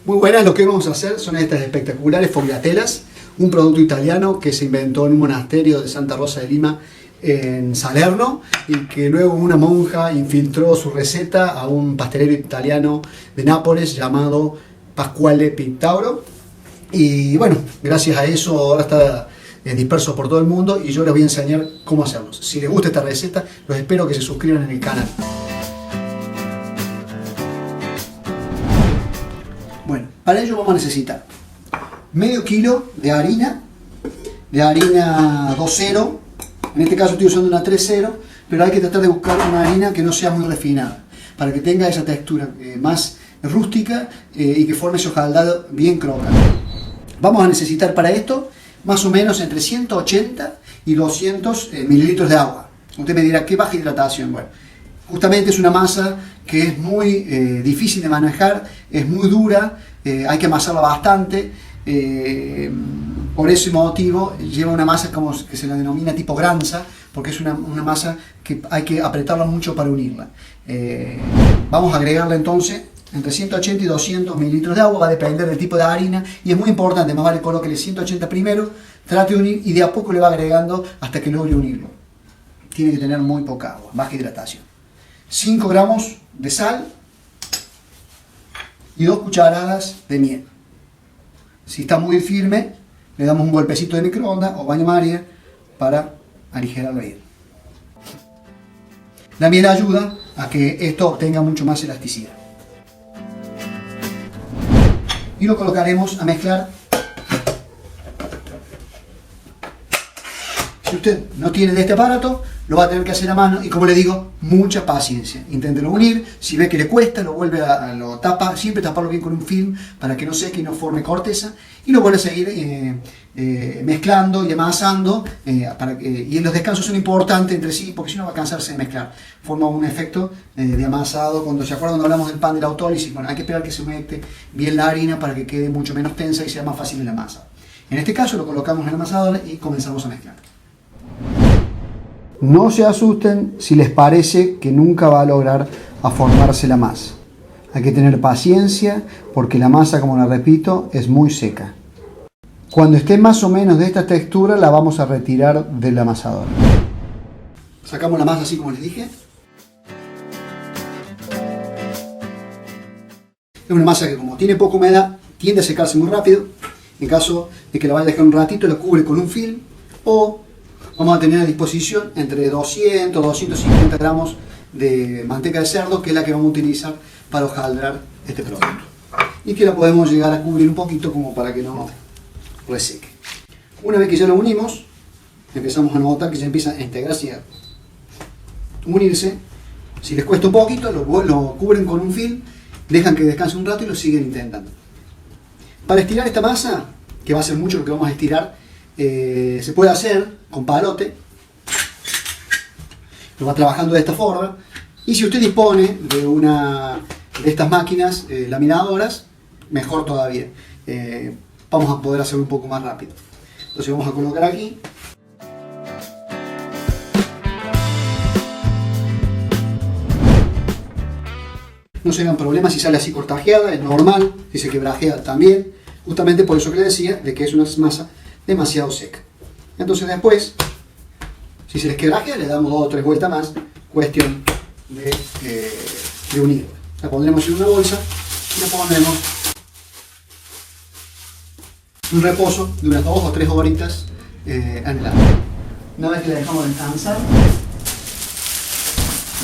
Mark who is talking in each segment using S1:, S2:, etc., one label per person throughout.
S1: Muy buenas, lo que vamos a hacer son estas espectaculares fogliatelas, un producto italiano que se inventó en un monasterio de Santa Rosa de Lima en Salerno y que luego una monja infiltró su receta a un pastelero italiano de Nápoles llamado Pasquale Pintauro. Y bueno, gracias a eso ahora está disperso por todo el mundo y yo les voy a enseñar cómo hacerlos. Si les gusta esta receta, los espero que se suscriban en el canal. Bueno, para ello vamos a necesitar medio kilo de harina 2.0. En este caso estoy usando una 3.0, pero hay que tratar de buscar una harina que no sea muy refinada, para que tenga esa textura más rústica y que forme ese hojaldado bien crocante. Vamos a necesitar para esto más o menos entre 180 y 200 mililitros de agua. Usted me dirá, ¿qué baja hidratación? Bueno, justamente es una masa que es muy difícil de manejar, es muy dura, hay que amasarla bastante. Por ese motivo lleva una masa como que se la denomina tipo granza, porque es una masa que hay que apretarla mucho para unirla. Vamos a agregarle entonces entre 180 y 200 mililitros de agua, va a depender del tipo de harina y es muy importante, más vale colóquele 180 primero, trate de unir y de a poco le va agregando hasta que logre unirlo. Tiene que tener muy poca agua, baja hidratación. 5 gramos de sal y 2 cucharadas de miel. Si está muy firme, le damos un golpecito de microondas o baño María para aligerarlo bien. La miel ayuda a que esto obtenga mucho más elasticidad. Y lo colocaremos a mezclar. Si usted no tiene de este aparato, lo va a tener que hacer a mano y, como le digo, mucha paciencia. Inténtelo unir, si ve que le cuesta, lo vuelve lo tapa, siempre taparlo bien con un film para que no seque y no forme corteza, y lo vuelve a seguir mezclando y amasando, y los descansos son importantes entre sí, porque si no va a cansarse de mezclar. Forma un efecto de amasado. ¿Se acuerdan cuando hablamos del pan de la autólisis? Bueno, hay que esperar que se humecte bien la harina para que quede mucho menos tensa y sea más fácil la masa. En este caso lo colocamos en el amasador y comenzamos a mezclar. No se asusten si les parece que nunca va a lograr formarse la masa. Hay que tener paciencia porque la masa, como la repito, es muy seca. Cuando esté más o menos de esta textura, la vamos a retirar del amasador. Sacamos la masa así como les dije. Es una masa que, como tiene poca humedad, tiende a secarse muy rápido. En caso de que la vaya a dejar un ratito, la cubre con un film o vamos a tener a disposición entre 200 y 250 gramos de manteca de cerdo, que es la que vamos a utilizar para hojaldrar este producto. Y que la podemos llegar a cubrir un poquito como para que no reseque. Una vez que ya lo unimos, empezamos a notar que ya empieza a integrarse y a unirse. Si les cuesta un poquito, lo cubren con un film, dejan que descanse un rato y lo siguen intentando. Para estirar esta masa, que va a ser mucho lo que vamos a estirar, se puede hacer con palote. Lo va trabajando de esta forma, y si usted dispone de una de estas máquinas laminadoras, mejor todavía. Vamos a poder hacerlo un poco más rápido. Entonces vamos a colocar aquí. No se hagan problemas si sale así cortajeada, es normal. Si se quebrajea también, justamente por eso que le decía de que es una masa demasiado seca. Entonces después, si se les quebrajea, le damos 2 o 3 vueltas más, cuestión de unirla. La pondremos en una bolsa y la pondremos en un reposo de unas 2 o 3 horitas en el agua. Una vez que la dejamos descansar,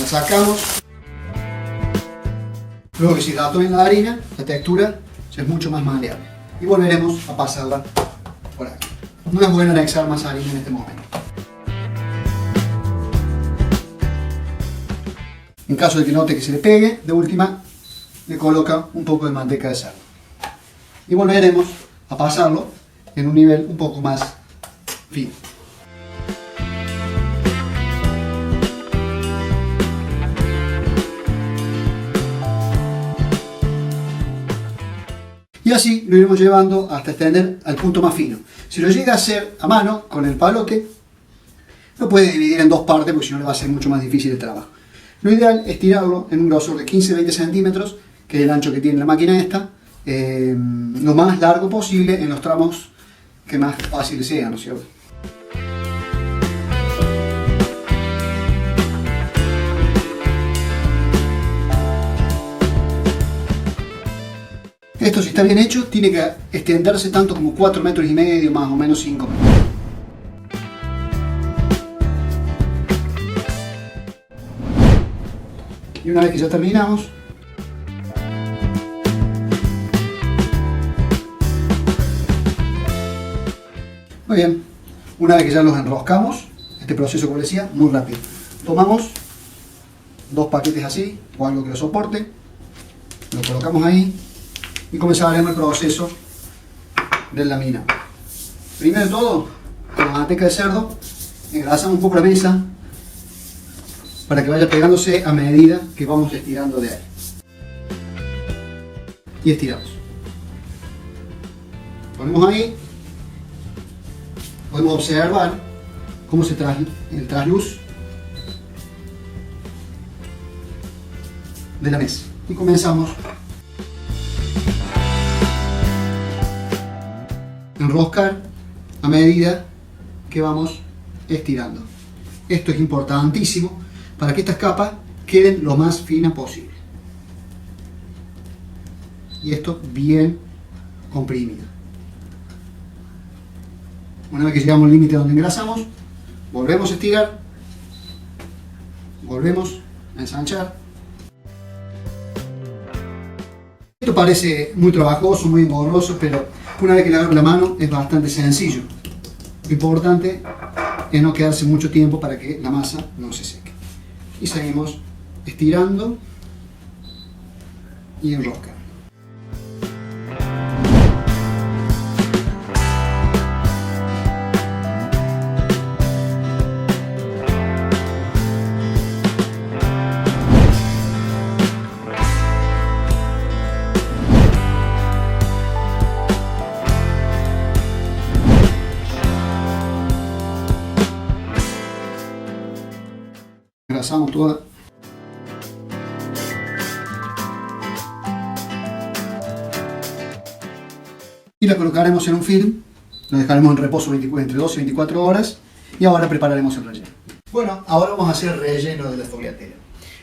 S1: la sacamos. Luego que se hidrató en la harina, la textura es mucho más maleable. Y volveremos a pasarla por aquí. No es bueno anexar más harina en este momento. En caso de que note que se le pegue, de última le coloca un poco de manteca de cerdo. Y volveremos a pasarlo en un nivel un poco más fino. Y así lo iremos llevando hasta extender al punto más fino. Si lo llega a hacer a mano, con el palote, lo puede dividir en 2 partes, porque si no le va a ser mucho más difícil el trabajo. Lo ideal es tirarlo en un grosor de 15-20 centímetros, que es el ancho que tiene la máquina esta, lo más largo posible en los tramos que más fáciles sean, ¿no es cierto? Esto, si está bien hecho, tiene que extenderse tanto como 4,5 metros, más o menos 5 metros. Y una vez que ya terminamos, muy bien, una vez que ya los enroscamos, este proceso, como les decía, muy rápido. Tomamos 2 paquetes así, o algo que lo soporte, lo colocamos ahí y comenzaremos el proceso del laminado. Primero de todo, con la manteca de cerdo, engrasamos un poco la mesa para que vaya pegándose a medida que vamos estirando de ahí. Y estiramos. Ponemos ahí. Podemos observar cómo se trae el trasluz de la mesa. Y comenzamos a enroscar a medida que vamos estirando. Esto es importantísimo para que estas capas queden lo más finas posible. Y esto bien comprimido. Una vez que llegamos al límite donde engrasamos, volvemos a estirar, volvemos a ensanchar. Esto parece muy trabajoso, muy engorroso, pero una vez que le agarro la mano es bastante sencillo. Lo importante es no quedarse mucho tiempo para que la masa no se seque. Y seguimos estirando y enroscando. Engrasamos toda. Y la colocaremos en un film, lo dejaremos en reposo entre 12 y 24 horas y ahora prepararemos el relleno. Bueno, ahora vamos a hacer el relleno de la sfogliatella.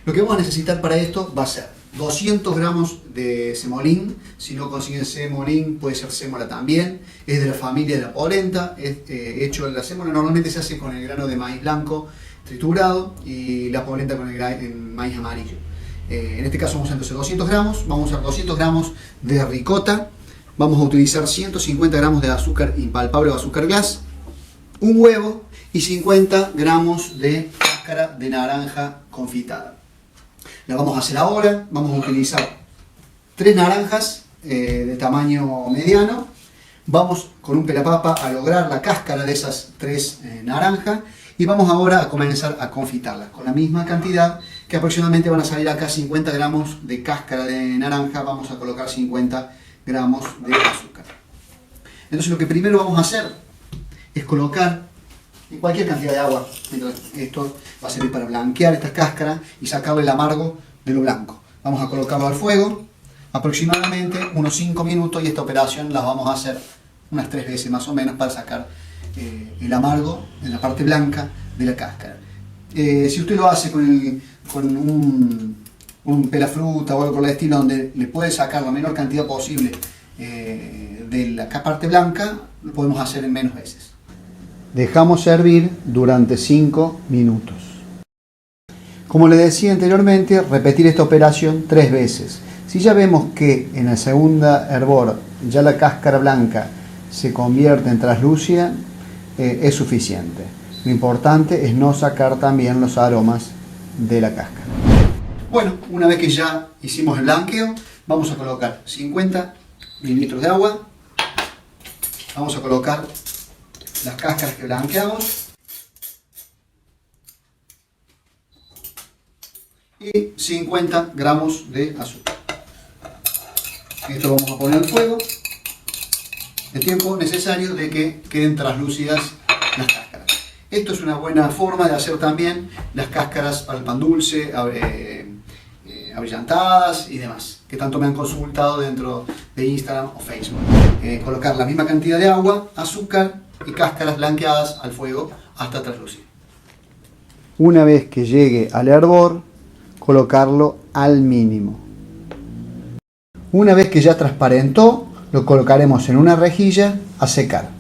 S1: Lo que vamos a necesitar para esto va a ser 200 gramos de semolín. Si no consiguen semolín, puede ser sémola también. Es de la familia de la polenta. Es hecho la sémola normalmente se hace con el grano de maíz blanco triturado y la polenta con el maíz amarillo. En este caso vamos a usar entonces 200 gramos. Vamos a usar 200 gramos de ricota. Vamos a utilizar 150 gramos de azúcar impalpable o azúcar glass, un huevo y 50 gramos de cáscara de naranja confitada. La vamos a hacer ahora. Vamos a utilizar 3 naranjas de tamaño mediano. Vamos con un pelapapa a lograr la cáscara de esas 3 naranjas y vamos ahora a comenzar a confitarlas con la misma cantidad, que aproximadamente van a salir acá 50 gramos de cáscara de naranja. Vamos a colocar 50 gramos de azúcar. Entonces lo que primero vamos a hacer es colocar en cualquier cantidad de agua. Esto va a servir para blanquear estas cáscaras y sacarle el amargo de lo blanco. Vamos a colocarlo al fuego aproximadamente unos 5 minutos y esta operación la vamos a hacer unas 3 veces más o menos para sacar el amargo en la parte blanca de la cáscara. Si usted lo hace con un pelafruta o algo por el estilo, donde le puede sacar la menor cantidad posible de la parte blanca, lo podemos hacer en menos veces. Dejamos hervir durante 5 minutos. Como les decía anteriormente, repetir esta operación 3 veces. Si ya vemos que en la segunda hervor ya la cáscara blanca se convierte en translúcida, es suficiente. Lo importante es no sacar también los aromas de la cáscara. Bueno, una vez que ya hicimos el blanqueo, vamos a colocar 50 mililitros de agua. Vamos a colocar las cáscaras que blanqueamos. Y 50 gramos de azúcar. Esto lo vamos a poner al fuego. El tiempo necesario de que queden translúcidas las cáscaras. Esto es una buena forma de hacer también las cáscaras para el pan dulce, abrillantadas y demás. que tanto me han consultado dentro de Instagram o Facebook. Colocar la misma cantidad de agua, azúcar y cáscaras blanqueadas al fuego hasta traslucir. Una vez que llegue al hervor, colocarlo al mínimo. Una vez que ya transparentó, lo colocaremos en una rejilla a secar.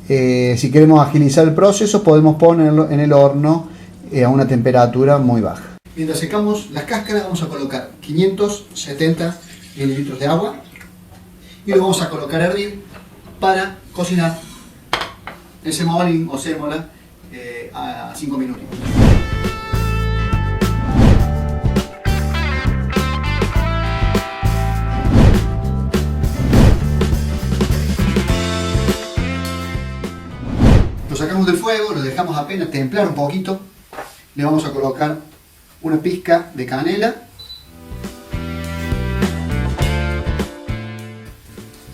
S1: Si queremos agilizar el proceso, podemos ponerlo en el horno a una temperatura muy baja. Mientras secamos las cáscaras, vamos a colocar 570 mililitros de agua y lo vamos a colocar a hervir para cocinar el semolín o sémola a 5 minutos. Lo sacamos del fuego, lo dejamos apenas templar un poquito. Le vamos a colocar una pizca de canela,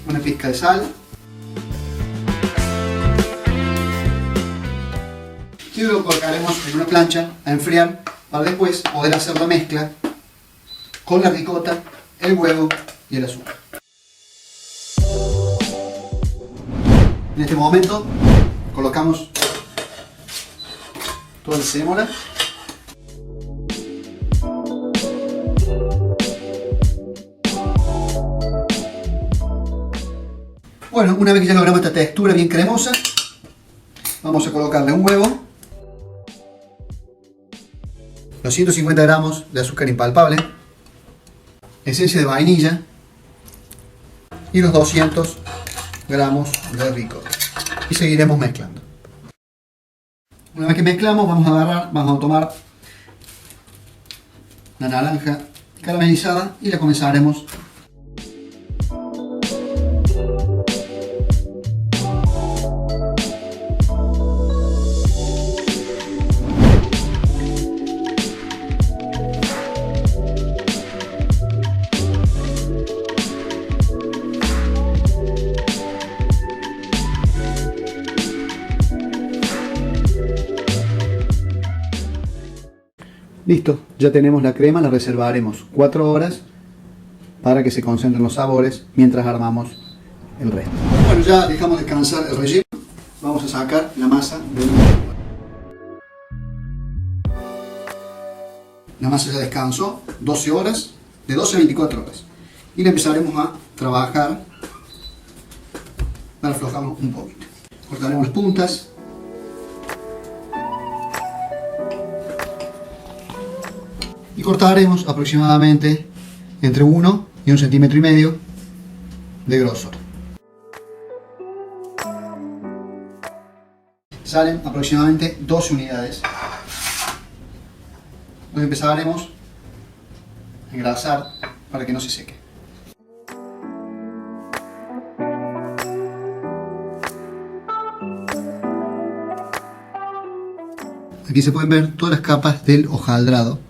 S1: una pizca de sal y lo colocaremos en una plancha a enfriar para después poder hacer la mezcla con la ricota, el huevo y el azúcar. En este momento colocamos toda la sémola. Bueno, una vez que ya logramos esta textura bien cremosa, vamos a colocarle un huevo, los 150 gramos de azúcar impalpable, esencia de vainilla y los 200 gramos de ricota. Y seguiremos mezclando. Una vez que mezclamos, vamos a tomar la naranja caramelizada y la comenzaremos . Listo, ya tenemos la crema, la reservaremos 4 horas para que se concentren los sabores mientras armamos el resto. Bueno, ya dejamos descansar el relleno. Vamos a sacar la masa del horno. La masa ya descansó 12 horas, de 12 a 24 horas. Y la empezaremos a trabajar para aflojarlo un poquito. Cortaremos las puntas. Y cortaremos aproximadamente entre 1 y 1,5 centímetros de grosor. Salen aproximadamente 12 unidades. Luego empezaremos a engrasar para que no se seque. Aquí se pueden ver todas las capas del hojaldrado,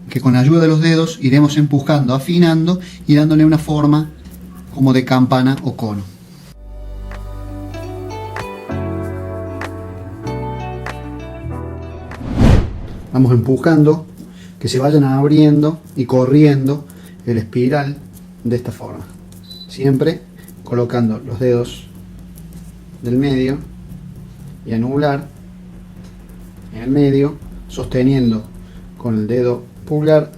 S1: que con la ayuda de los dedos iremos empujando, afinando y dándole una forma como de campana o cono. Vamos empujando que se vayan abriendo y corriendo el espiral de esta forma, siempre colocando los dedos del medio y anular en el medio, sosteniendo con el dedo pulgar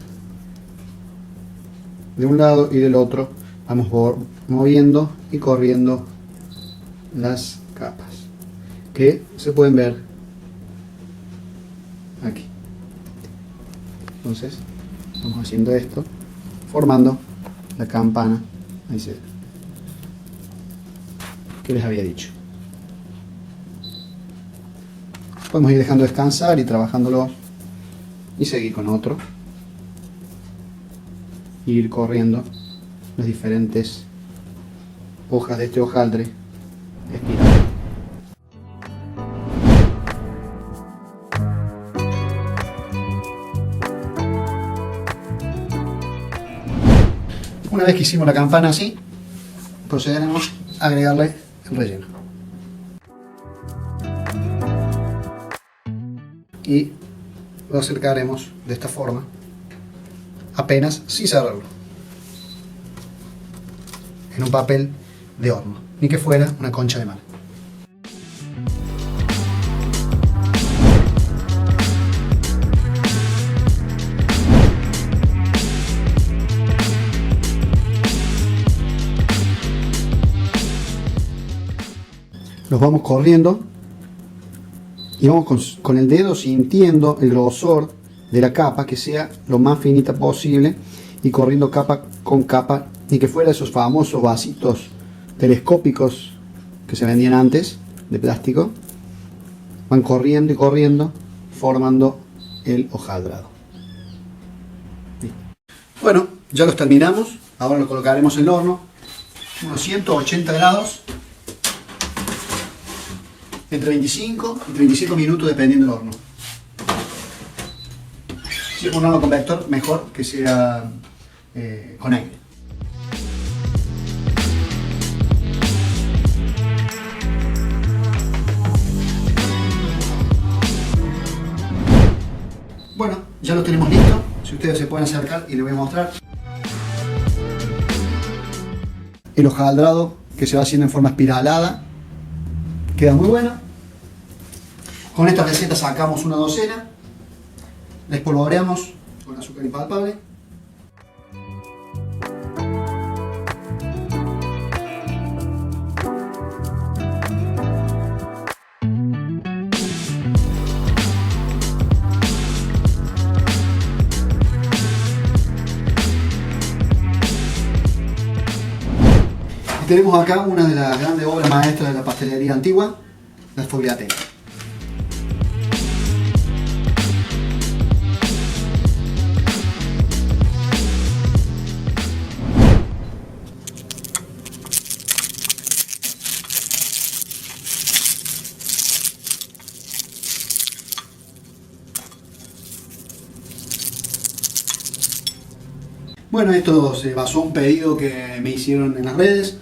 S1: de un lado y del otro. Vamos moviendo y corriendo las capas que se pueden ver aquí. Entonces vamos haciendo esto, formando la campana. Ahí se ve, que les había dicho. Podemos ir dejando descansar y trabajándolo y seguir con otro. Ir corriendo las diferentes hojas de este hojaldre espiral. Una vez que hicimos la campana así, procederemos a agregarle el relleno. Y lo acercaremos de esta forma, apenas sin cerrarlo. en un papel de horno, ni que fuera una concha de mar. Los vamos corriendo y vamos con el dedo sintiendo el grosor de la capa, que sea lo más finita posible, y corriendo capa con capa, ni que fuera esos famosos vasitos telescópicos que se vendían antes de plástico. Van corriendo y corriendo formando el hojaldrado. Bueno, ya los terminamos. Ahora lo colocaremos en el horno, unos 180 grados, entre 25 y 35 minutos dependiendo del horno. Si es un horno convector, mejor que sea con aire. Bueno, ya lo tenemos listo. Si ustedes se pueden acercar y les voy a mostrar el hojaldrado que se va haciendo en forma espiralada, queda muy bueno. Con esta receta sacamos una docena, la espolvoreamos con azúcar impalpable. Y tenemos acá una de las grandes obras maestras de la pastelería antigua, la sfogliatella. Bueno, esto se basó en un pedido que me hicieron en las redes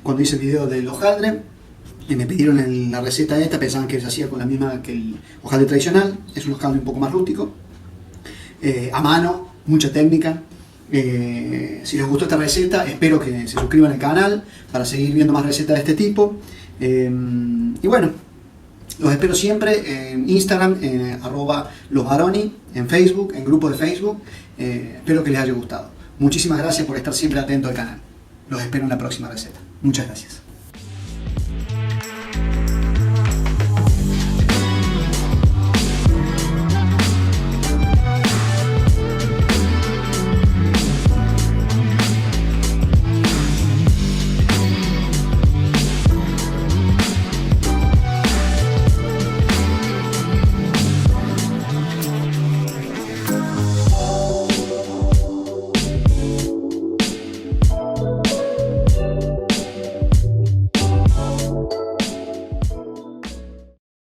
S1: cuando hice el video del hojaldre, y me pidieron la receta esta. Pensaban que se hacía con la misma que el hojaldre tradicional. Es un hojaldre un poco más rústico, a mano, mucha técnica. Si les gustó esta receta, espero que se suscriban al canal para seguir viendo más recetas de este tipo. Y bueno, los espero siempre en Instagram, en @losbaroni, en Facebook, en grupo de Facebook. Espero que les haya gustado. Muchísimas gracias por estar siempre atento al canal. Los espero en la próxima receta. Muchas gracias.